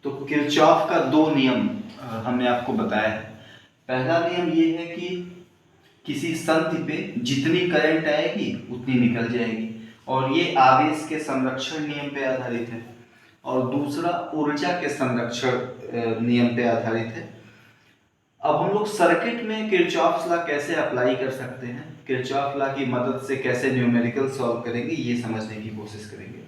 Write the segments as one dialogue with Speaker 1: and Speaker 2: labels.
Speaker 1: तो किरचॉफ का दो नियम हमने आपको बताया है। पहला नियम ये है कि किसी संधि पे जितनी करंट आएगी उतनी निकल जाएगी, और ये आवेश के संरक्षण नियम पे आधारित है। और दूसरा ऊर्जा के संरक्षण नियम पे आधारित है। अब हम लोग सर्किट में किरचॉफ्स लॉ कैसे अप्लाई कर सकते हैं, किरचॉफ लॉ की मदद से कैसे न्यूमेरिकल सॉल्व करेंगे, ये समझने की कोशिश करेंगे।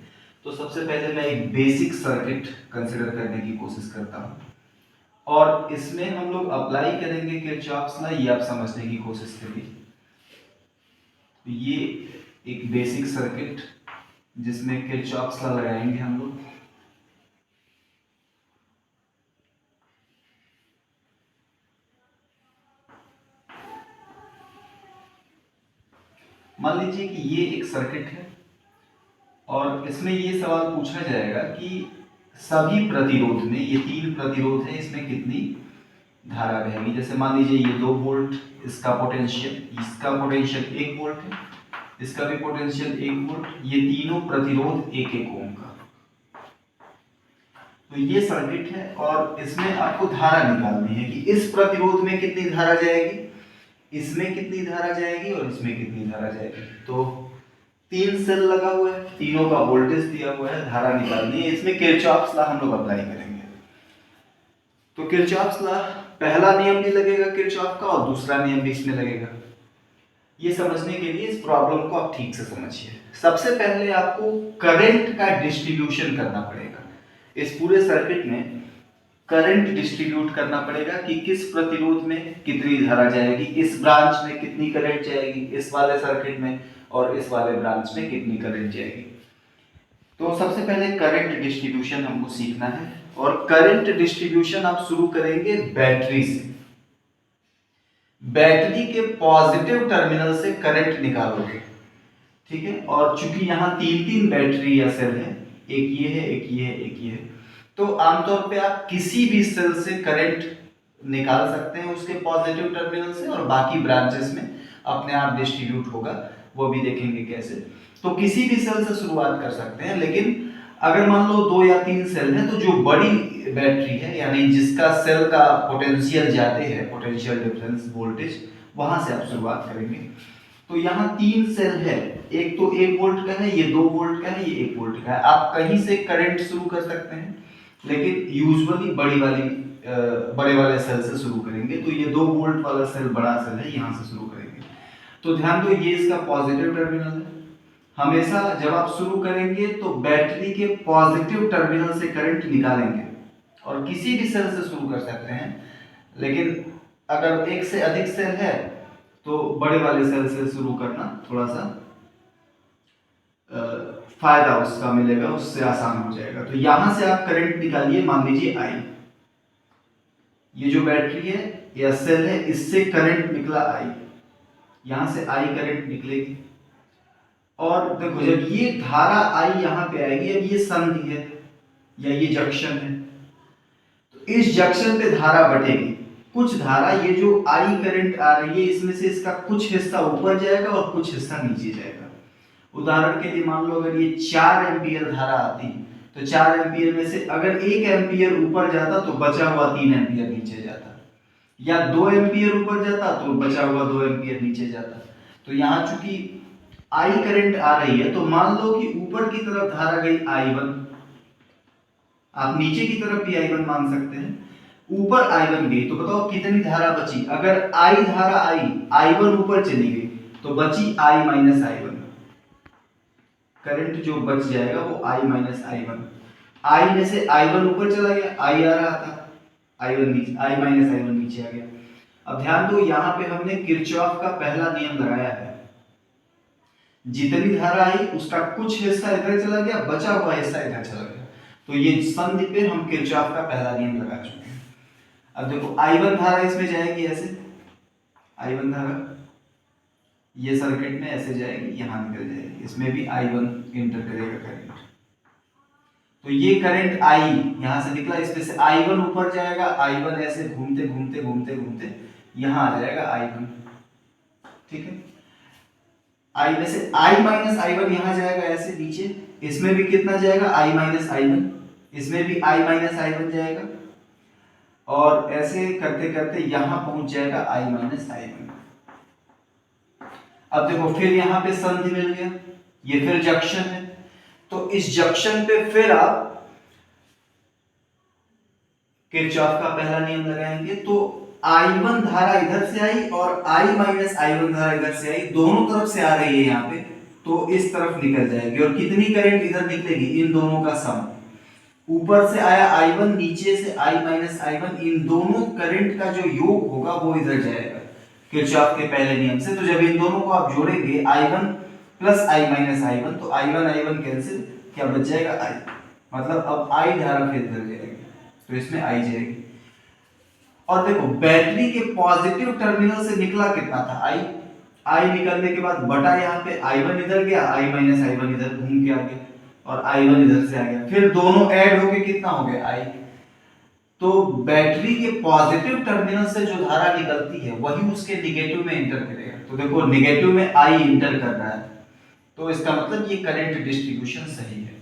Speaker 1: तो सबसे पहले मैं एक बेसिक सर्किट कंसिडर करने की कोशिश करता हूँ, और इसमें हम लोग अप्लाई करेंगे किरचॉफ्स लॉ, ये आप समझने की कोशिश करिए। ये एक बेसिक सर्किट जिसमें किरचॉफ्स लॉ लगाएंगे हम लोग। मान लीजिए कि ये एक सर्किट है, और इसमें ये सवाल पूछा जाएगा कि सभी प्रतिरोध में, ये 3 प्रतिरोध है, इसमें कितनी धारा बहेगी। जैसे मान लीजिए ये 2 वोल्ट, इसका पोटेंशियल 1 वोल्ट है, इसका भी पोटेंशियल 1 वोल्ट, ये तीनों प्रतिरोध 1-1 ओम का। तो ये सर्किट है, और इसमें आपको धारा निकालनी है कि इस प्रतिरोध में कितनी धारा जाएगी, इसमें कितनी धारा जाएगी, और इसमें कितनी धारा जाएगी। तो 3 सेल लगा हुआ है, तीनों का वोल्टेज दिया हुआ है, धारा निकालनी है। इसमें किरचॉफ्स लॉ हम लोग अप्लाई करेंगे। तो किरचॉफ्स लॉ, पहला नियम भी लगेगा किरचॉफ का, और दूसरा नियम भी इसमें लगेगा। ये समझने के लिए इस प्रॉब्लम को आप ठीक से समझिए। सबसे पहले आपको करंट का डिस्ट्रीब्यूशन करना पड़ेगा। इस पूरे सर्किट में करंट डिस्ट्रीब्यूट करना पड़ेगा कि किस प्रतिरोध में कितनी धारा जाएगी, इस ब्रांच में कितनी करंट जाएगी, इस वाले सर्किट में, और इस वाले ब्रांच में कितनी करंट जाएगी। तो सबसे पहले करंट डिस्ट्रीब्यूशन हमको सीखना है, और करंट डिस्ट्रीब्यूशन आप शुरू करेंगे बैटरी से। बैटरी के पॉजिटिव टर्मिनल से करंट निकालोगे, ठीक है। और चूंकि यहाँ 3-3 बैटरी या सेल है, एक ये है, एक ये है, एक ये है, तो आमतौर पे आप किसी भी सेल से करंट निकाल सकते हैं उसके पॉजिटिव टर्मिनल से, और बाकी ब्रांचेस में अपने आप डिस्ट्रीब्यूट होगा, वो भी देखेंगे कैसे। तो किसी भी सेल से शुरुआत कर सकते हैं, लेकिन अगर मान लो 2 या 3 सेल है, तो जो बड़ी बैटरी है, यानी जिसका सेल का पोटेंशियल ज्यादा है, पोटेंशियल डिफरेंस वोल्टेज, वहां से आप शुरुआत करेंगे। तो यहाँ 3 सेल है, एक तो 1 वोल्ट का है, ये 2 वोल्ट का है, ये 1 वोल्ट का है। आप कहीं से करंट शुरू कर सकते हैं, लेकिन यूजुअली बड़े वाले सेल से शुरू करेंगे। तो ये 2 वोल्ट वाला सेल बड़ा सेल है, यहाँ से शुरू करेंगे। तो ध्यान दो, ये इसका पॉजिटिव टर्मिनल है। हमेशा जब आप शुरू करेंगे तो बैटरी के पॉजिटिव टर्मिनल से करंट निकालेंगे, और किसी भी सेल से शुरू कर सकते हैं। लेकिन अगर एक से अधिक सेल है तो बड़े वाले सेल से शुरू करना थोड़ा सा फायदा उसका मिलेगा, उससे आसान हो जाएगा। तो यहां से आप करंट निकालिए। मान लीजिए आई, ये जो बैटरी है या सेल है, इससे करंट निकला आई, यहां से आई करंट निकलेगी। और देखो, जब ये धारा आई यहां पे आएगी, अब ये संधि है या ये जंक्शन है, तो इस जंक्शन पे धारा बटेगी। कुछ धारा, ये जो आई करंट आ रही है, इसमें से इसका कुछ हिस्सा ऊपर जाएगा और कुछ हिस्सा नीचे जाएगा। उदाहरण के लिए मान लो अगर ये 4 एम्पियर धारा आती, तो 4 एम्पियर में से अगर 1 एम्पियर ऊपर जाता तो बचा हुआ 3 एम्पियर नीचे जाता, या 2 एम्पियर ऊपर जाता तो बचा हुआ 2 एम्पियर नीचे जाता। तो यहाँ चूंकि आई करंट आ रही है, तो मान लो कि ऊपर की तरफ धारा गई I1, आप नीचे की तरफ भी I1 मान सकते हैं। ऊपर I1 गई, तो बताओ कितनी धारा बची। अगर I धारा आई, I1 ऊपर चली गई, तो बची I माइनस I1। करंट जो बच जाएगा वो I माइनस I1। I में से I1 ऊपर चला गया, I आ रहा था, I1 नीचे, I माइनस I1 नीचे आ गया। अब ध्यान दो, यहाँ पे हमने किरचॉफ का पहला नियम लगाया है। जितनी धारा आई उसका कुछ हिस्सा इधर चला गया, बचा हुआ हिस्सा इधर चला गया। तो ये संधि पे हम किरचॉफ का पहला नियम लगा चुके हैं। अब देखो, I1 धारा इसमें जाएगी ऐसे, I1 धारा ये सर्किट में ऐसे जाएगी, यहां निकल जाएगी, इसमें भी I1 इंटर करेगा करंट। तो ये करंट I यहां से निकला, इसमें से I1 ऊपर जाएगा, I1 ऐसे घूमते घूमते घूमते घूमते यहां आ जाएगा I1, ठीक है। I में से I माइनस I1 यहां जाएगा ऐसे नीचे, इसमें भी कितना जाएगा I माइनस I1, इसमें भी I माइनस आई बन जाएगा, और ऐसे करते करते यहां पहुंच जाएगा I माइनस आई वन। अब देखो फिर यहाँ पे संधि मिल गया, ये फिर जंक्शन है, तो इस जंक्शन पे फिर आप किरचॉफ का पहला नियम लगाएंगे। तो I1 धारा इधर से आई और I माइनस I1 धारा इधर से आई, दोनों तरफ से आ रही है यहाँ पे, तो इस तरफ निकल जाएगी, और कितनी करंट इधर निकलेगी, इन दोनों का सम। ऊपर से आया I1, नीचे से I माइनस I1, इन दोनों करंट का जो योग होगा वो इधर जाएगा किरचॉफ के पहले नियम से। तो जब इन दोनों को आप जोड़ेंगे I1 plus I minus I1, तो I1 कैंसिल, क्या बच जाएगा I, मतलब अब I धारा फिर इधर जाएगी, तो इसमें I जाएगी। और देखो बैटरी के पॉजिटिव टर्मिनल से निकला कितना था I निकलने के बाद बटा यहाँ पे I1 इधर गया, I माइनस I1 इधर घूम के आ गया, और I1 इधर से आ गया, फिर दोनों ऐड होके कितना हो गया I। तो बैटरी के पॉजिटिव टर्मिनल से जो धारा निकलती है वही उसके निगेटिव में इंटर करेगा। तो देखो निगेटिव में I इंटर कर रहा है, तो इसका मतलब ये करंट डिस्ट्रीब्यूशन सही है।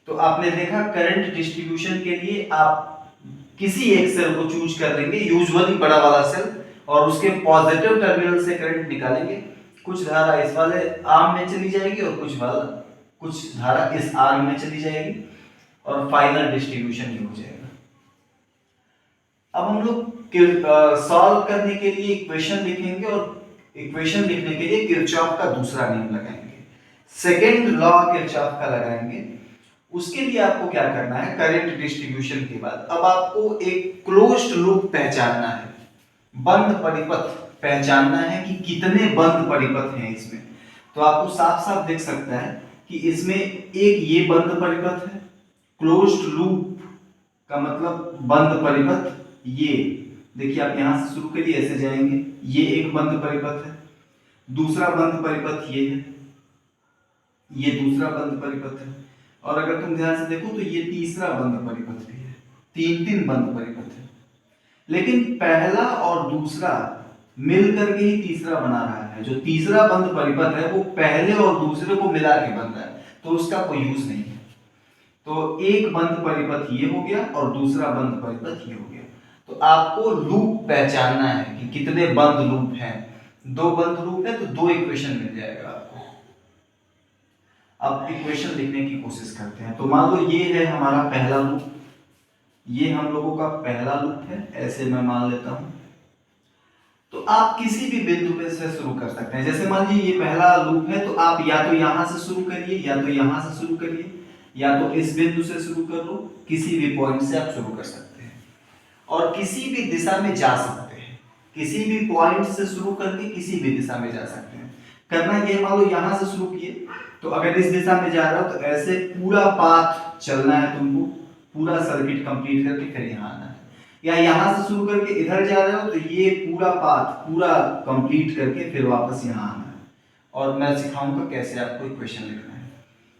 Speaker 1: तो आपने देखा करंट डिस्ट्रीब्यूशन के लिए आप किसी एक सेल को चूज कर लेंगे, यूजुअली बड़ा वाला सेल, और उसके पॉजिटिव टर्मिनल से करंट निकालेंगे। कुछ धारा इस वाले आर्म में चली जाएगी और कुछ धारा इस आर्म में चली जाएगी, और फाइनल डिस्ट्रीब्यूशन ये हो जाएगा। अब हम लोग सॉल्व करने के लिए इक्वेशन लिखेंगे, और इक्वेशन लिखने के लिए किरचॉफ का दूसरा नियम लगाएंगे, सेकेंड लॉ किरचॉफ का लगाएंगे। उसके लिए आपको क्या करना है, करंट डिस्ट्रीब्यूशन के बाद अब आपको एक क्लोज्ड लूप पहचानना है, बंद परिपथ पहचानना है कि कितने बंद परिपथ हैं इसमें। तो आपको साफ साफ दिख सकता है कि इसमें एक ये बंद परिपथ है, क्लोज्ड लूप का मतलब बंद परिपथ, ये देखिए आप यहां से शुरू करिए ऐसे जाएंगे, ये एक बंद परिपथ है, दूसरा बंद परिपथ ये है, ये दूसरा बंद परिपथ है, और अगर तुम ध्यान से देखो तो ये तीसरा बंद परिपथ भी है, तीन बंद परिपथ है। लेकिन पहला और दूसरा मिल करके ही तीसरा बना रहा है, जो तीसरा बंद परिपथ है वो पहले और दूसरे को मिला के बन रहा है, तो उसका कोई यूज नहीं है। तो एक बंद परिपथ ये हो गया और दूसरा बंद परिपथ ये हो गया। तो आपको लूप पहचानना है कि कितने बंद लूप हैं, दो बंद लूप है तो दो इक्वेशन मिल जाएगा आपको। अब इक्वेशन लिखने की कोशिश करते हैं। तो मान लो ये है हमारा पहला लूप, ये हम लोगों का पहला लूप है, ऐसे मैं मान लेता हूं। तो आप किसी भी बिंदु पे से शुरू कर सकते हैं, जैसे मान लीजिए ये पहला लूप है, तो आप या तो यहां से शुरू करिए या तो यहां से शुरू करिए, या तो इस बिंदु से शुरू कर लो, किसी भी पॉइंट से आप शुरू कर सकते हैं और किसी भी दिशा में जा सकते हैं, किसी भी पॉइंट से शुरू करके किसी भी दिशा में जा सकते हैं। करना ये, मान लो यहां से शुरू किए, तो अगर इस दिशा में जा रहा हो तो ऐसे पूरा पाथ चलना है तुमको, पूरा सर्किट कंप्लीट करके फिर यहाँ आना है, या यहां से शुरू करके इधर जा रहे हो तो ये पूरा पाथ पूरा कंप्लीट करके फिर वापस यहाँ आना है। और मैं सिखाऊंगा कैसे आपको इक्वेशन लिखना है।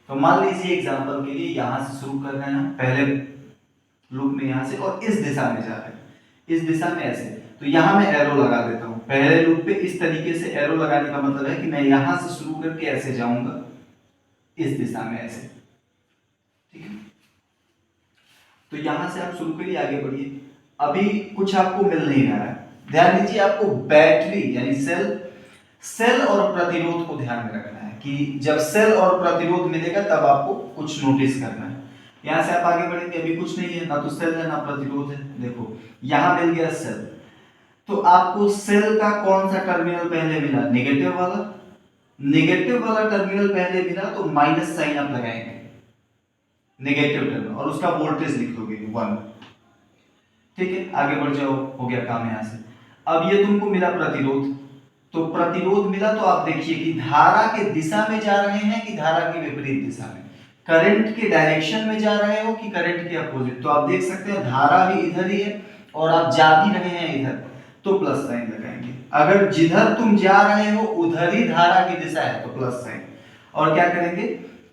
Speaker 1: तो मान लीजिए एग्जांपल के लिए यहां से शुरू कर रहे हैं पहले लूप में, यहां से, और इस दिशा में जा रहे हैं, इस दिशा में ऐसे, तो यहां मैं एरो लगा देता हूं पहले लूप पे। इस तरीके से एरो लगाने का मतलब है कि मैं यहां से शुरू करके ऐसे जाऊंगा इस दिशा में ऐसे, ठीक है। तो यहां से आप शुरू करिए, आगे बढ़िए। अभी कुछ आपको मिल नहीं रहा है, ध्यान दीजिए, आपको बैटरी यानी सेल और प्रतिरोध को ध्यान में रखना है कि जब सेल और प्रतिरोध मिलेगा तब आपको कुछ नोटिस करना है। यहां से आप आगे बढ़ेंगे, अभी कुछ नहीं है, ना तो सेल है ना प्रतिरोध है। देखो यहां मिल गया सेल, तो आपको सेल का कौन सा टर्मिनल पहले मिला, नेगेटिव वाला, नेगेटिव वाला टर्मिनल पहले मिला तो माइनस साइन आप लगाएंगे नेगेटिव टर्मिनल, और उसका वोल्टेज लिख दोगे 1, ठीक है। आगे बढ़ जाओ, हो गया काम यहां से। अब ये तुमको मिला प्रतिरोध, तो प्रतिरोध मिला तो आप देखिए कि धारा के दिशा में जा रहे हैं कि धारा की विपरीत दिशा में, करंट के डायरेक्शन में जा रहे हो कि करंट के अपोजिट। तो आप देख सकते हैं धारा भी इधर ही है और आप जा भी रहे हैं इधर, तो प्लस साइन लगाएंगे। अगर जिधर तुम जा रहे हो उधर ही धारा की दिशा है तो प्लस साइन। और क्या करेंगे,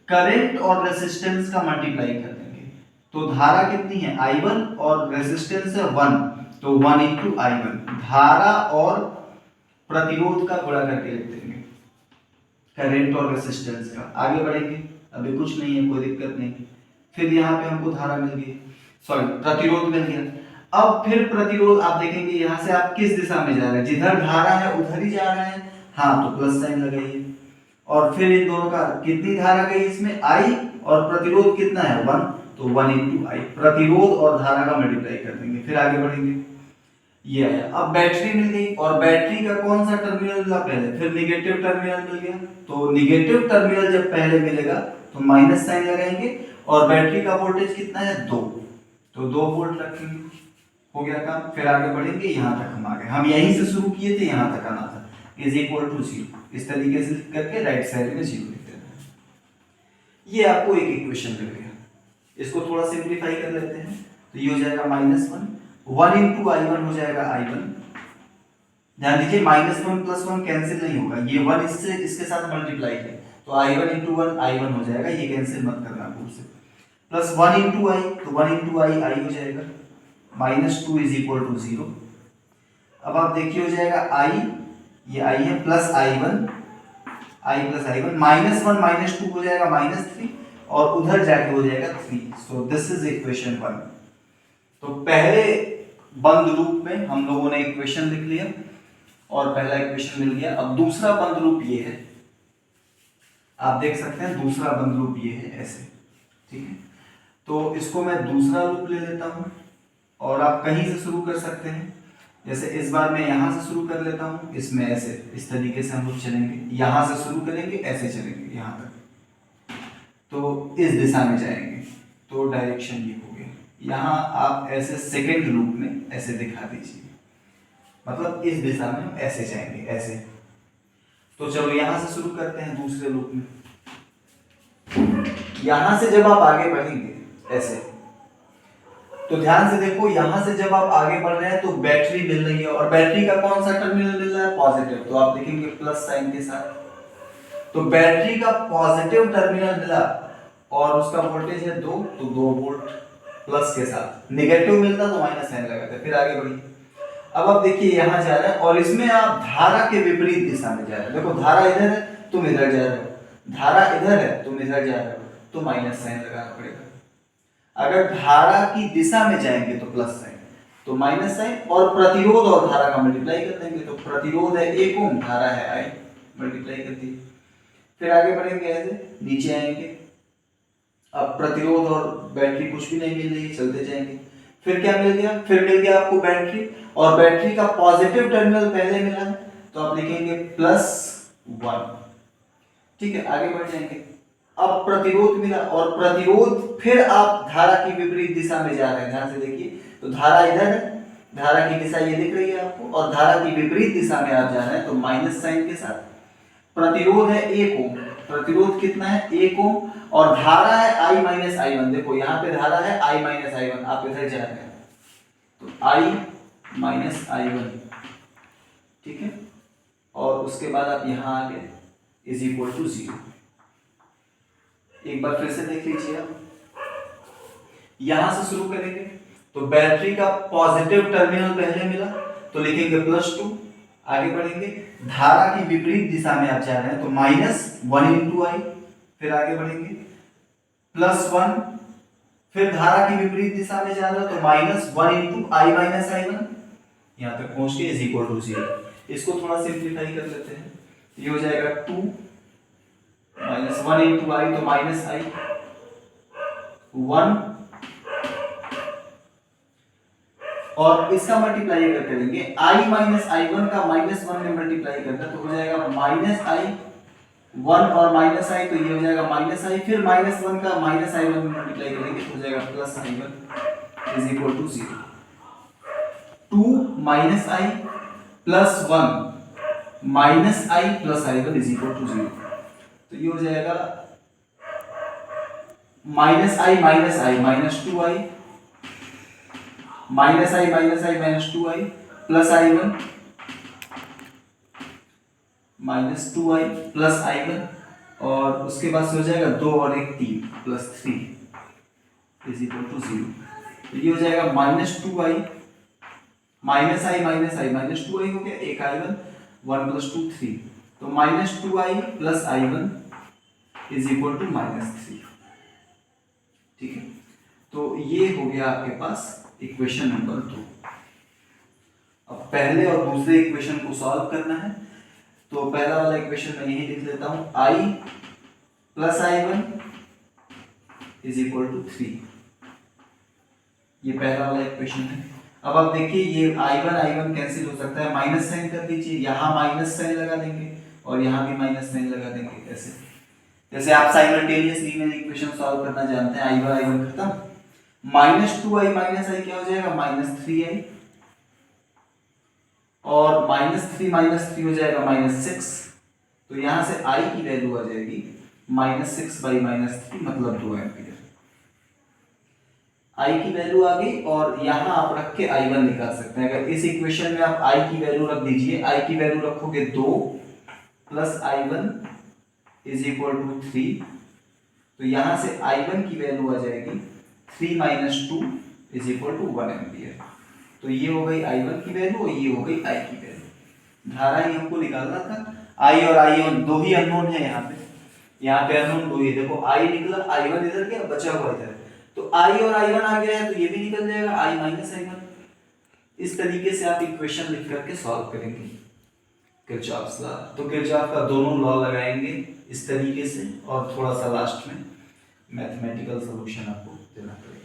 Speaker 1: करंट और रेजिस्टेंस का मल्टीप्लाई कर देंगे। तो धारा कितनी है I1 और रेजिस्टेंस है 1, तो 1 इंटू I1, धारा और प्रतिरोध का गुणा करके लिख देंगे, करंट और रेजिस्टेंस का। आगे बढ़ेंगे, अभी कुछ नहीं है, कोई दिक्कत नहीं। फिर यहाँ पे हमको धारा मिल गई, सॉरी प्रतिरोध मिल गया। अब फिर प्रतिरोध आप देखेंगे यहाँ से आप किस दिशा में जा रहे हैं, जिधर धारा है उधर ही जा रहे हैं, हाँ तो प्लस साइन लगाइए। और फिर इन दोनों का कितनी धारा गई इसमें, आई, और प्रतिरोध कितना है 1, तो 1 × I, प्रतिरोध और धारा का मल्टीप्लाई कर देंगे, फिर आगे बढ़ेंगे। ये आया। अब बैटरी मिल गई, और बैटरी का कौन सा टर्मिनल मिला पहले, फिर निगेटिव टर्मिनल मिल गया। तो निगेटिव टर्मिनल जब पहले मिलेगा तो माइनस साइन लगाएंगे, और बैटरी का वोल्टेज कितना है 2, तो 2 वोल्ट रखेंगे, हो गया काम। फिर आगे बढ़ेंगे, यहाँ तक हम आ गए, हम यहीं से शुरू किए थे, यहाँ तक आना था, = 0। इस तरीके से करके राइट साइड में 0 लिख देना है। ये आपको एक इक्वेशन मिल गया। इसको थोड़ा सिंप्लीफाई कर लेते हैं, तो ये हो जाएगा -1, 1 × I1 हो जाएगा I1। ध्यान दीजिए -1 + 1 कैंसिल नहीं होगा, ये 1 इससे इसके साथ मल्टीप्लाई है, तो I1 × 1 I1 हो जाएगा, ये कैंसिल मत करना भूल से। प्लस 1 × I, तो 1 × I हो जाएगा, -2 = 0। अब आप देखिए हो जाएगा I, ये I है, प्लस I1, I + I1, -1 -2 हो जाएगा -3, और उधर जाके हो जाएगा 3। So this is equation 1। तो पहले बंद रूप में हम लोगों ने इक्वेशन लिख लिया, और पहला इक्वेशन मिल गया। अब दूसरा बंद रूप ये है, आप देख सकते हैं दूसरा बंद रूप ये है, ऐसे, ठीक है। तो इसको मैं दूसरा रूप ले लेता हूं, और आप कहीं से शुरू कर सकते हैं। जैसे इस बार मैं यहां से शुरू कर लेता हूं, इसमें ऐसे इस तरीके से हम लोग चलेंगे, यहां से शुरू करेंगे, ऐसे चलेंगे यहां तक, तो इस दिशा में जाएंगे, तो डायरेक्शन ये हो गया। यहाँ आप ऐसे सेकेंड लूप में ऐसे दिखा दीजिए, मतलब इस दिशा में हम ऐसे जाएंगे, ऐसे। तो चलो यहाँ से शुरू करते हैं दूसरे लूप में। यहां से जब आप आगे बढ़ेंगे ऐसे, तो ध्यान से देखो, यहां से जब आप आगे बढ़ रहे हैं तो बैटरी मिल रही है, और बैटरी का कौन सा टर्मिनल मिल रहा है, पॉजिटिव, तो आप देखेंगे प्लस साइन के साथ। तो बैटरी का पॉजिटिव टर्मिनल मिला, और उसका वोल्टेज है 2, तो 2 वोल्ट प्लस के साथ। नेगेटिव मिलता तो माइनस साइन लगाते। फिर आगे बढ़िए। अब आप देखिए यहां जा रहे हैं, और इसमें आप धारा के विपरीत दिशा में जा रहे हैं। देखो धारा इधर है, तुम इधर जा रहे हो, धारा इधर है, तुम इधर जा रहे हो, तो माइनस साइन लगाना पड़ेगा। अगर धारा की दिशा में जाएंगे तो प्लस साइन, तो माइनस साइन, और प्रतिरोध और धारा का मल्टीप्लाई कर देंगे, तो प्रतिरोध है 1 ओम, धारा है I, मल्टीप्लाई कर दिए। फिर आगे बढ़ेंगे, ऐसे नीचे आएंगे। अब प्रतिरोध और बैटरी कुछ भी नहीं मिल रही है, चलते जाएंगे। फिर क्या मिल गया, फिर मिल गया आपको बैटरी, और बैटरी का पॉजिटिव टर्मिनल पहले मिला है, तो आप लिखेंगे +1, ठीक है। आगे बढ़ जाएंगे। अब प्रतिरोध मिला, और प्रतिरोध, फिर आप धारा की विपरीत दिशा में जा रहे हैं, ध्यान से देखिए। तो धारा इधर है, धारा की दिशा ये दिख रही है आपको, और धारा की विपरीत दिशा में आप जा रहे हैं, तो माइनस साइन के साथ। प्रतिरोध है 1 ओम, प्रतिरोध कितना है 1 ओम, और धारा है I - I1। देखो यहाँ पे धारा है I - I1, आप इधर जा रहे हैं, तो I - I1, ठीक है। और उसके बाद आप यहाँ आ गए, = 0। एक बार फिर से देख लीजिए, आप यहां से शुरू करेंगे, तो बैटरी का पॉजिटिव टर्मिनल पहले मिला, तो लिखेंगे +2। आगे बढ़ेंगे, धारा की विपरीत दिशा में आप जा रहे हैं, तो -1 × I। फिर आगे बढ़ेंगे, +1, फिर धारा की विपरीत दिशा में जा रहे हो, तो -1 × I - I1, यहां तक पहुंच के = 0। इसको थोड़ा सिंप्लीफाई कर लेते हैं, ये हो जाएगा 2 -1 × I, तो -I, 1, और इसका मल्टीप्लाई अगर करेंगे I - I1 का -1 में मल्टीप्लाई करना, तो हो जाएगा -I, 1 और -I, तो ये हो जाएगा -I, फिर -1 का -I1 में मल्टीप्लाई करेंगे, तो हो जाएगा +I1 = 0। 2 - I +1 -I + I1 = 0। तो ये हो जाएगा -I - I -2I, -I - I - I plus I1 -2I plus I1, और उसके बाद से हो जाएगा 2 और 1 3 +3 = 0। तो ये हो जाएगा -2I -I 2I हो गया, 1 I1, 1 + 2 3, तो -2I + I1 = -3, ठीक है। तो ये हो गया आपके पास इक्वेशन नंबर 2। अब पहले और दूसरे इक्वेशन को सॉल्व करना है। तो पहला वाला इक्वेशन मैं यही लिख लेता हूं, i plus i1 is equal to 3। ये पहला वाला इक्वेशन है। अब आप देखिए ये i1 कैंसिल हो सकता है, माइनस साइन कर दीजिए, यहां माइनस साइन लगा देंगे और यहां भी माइनस साइन लगा देंगे। ऐसे जैसे आप साइमल्टेनियस लीनियर इक्वेशन सॉल्व करना जानते हैं, i1 खत्म, -2i माइनस i क्या हो जाएगा, -3i, और -3 हो जाएगा -6। तो यहां से i की वैल्यू आ जाएगी -6 बाई -3 मतलब 2 एम्पियर। i की वैल्यू आ गई और यहां आप रख के i1 निकाल सकते हैं। अगर इस इक्वेशन में आप i की वैल्यू रख दीजिए, i की वैल्यू रखोगे 2 plus i1 is equal to 3, तो यहां से i1 की वैल्यू आ जाएगी 3 minus 2 is equal to 1 ampere. तो ये हो गई i1 की वैल्यू और ये हो गई i की वैल्यू। धारा ही हमको निकालना था, i और i1 दो ही अननोन है यहाँ पे अननोन दो ही। देखो i निकला, i1 इधर गया, बचा हुआ इधर, तो i और i1 आ गया है तो ये भी निकल जाएगा, i माइनस i1। इस तरीके से आप इक्वेशन लिख करके सॉल्व करेंगे किरचॉफ्स लॉ। तो किरचॉफ का दोनों लॉ लगाएंगे इस तरीके से, और थोड़ा सा लास्ट में मैथमेटिकल सॉल्यूशन आपको देना पड़ेगा।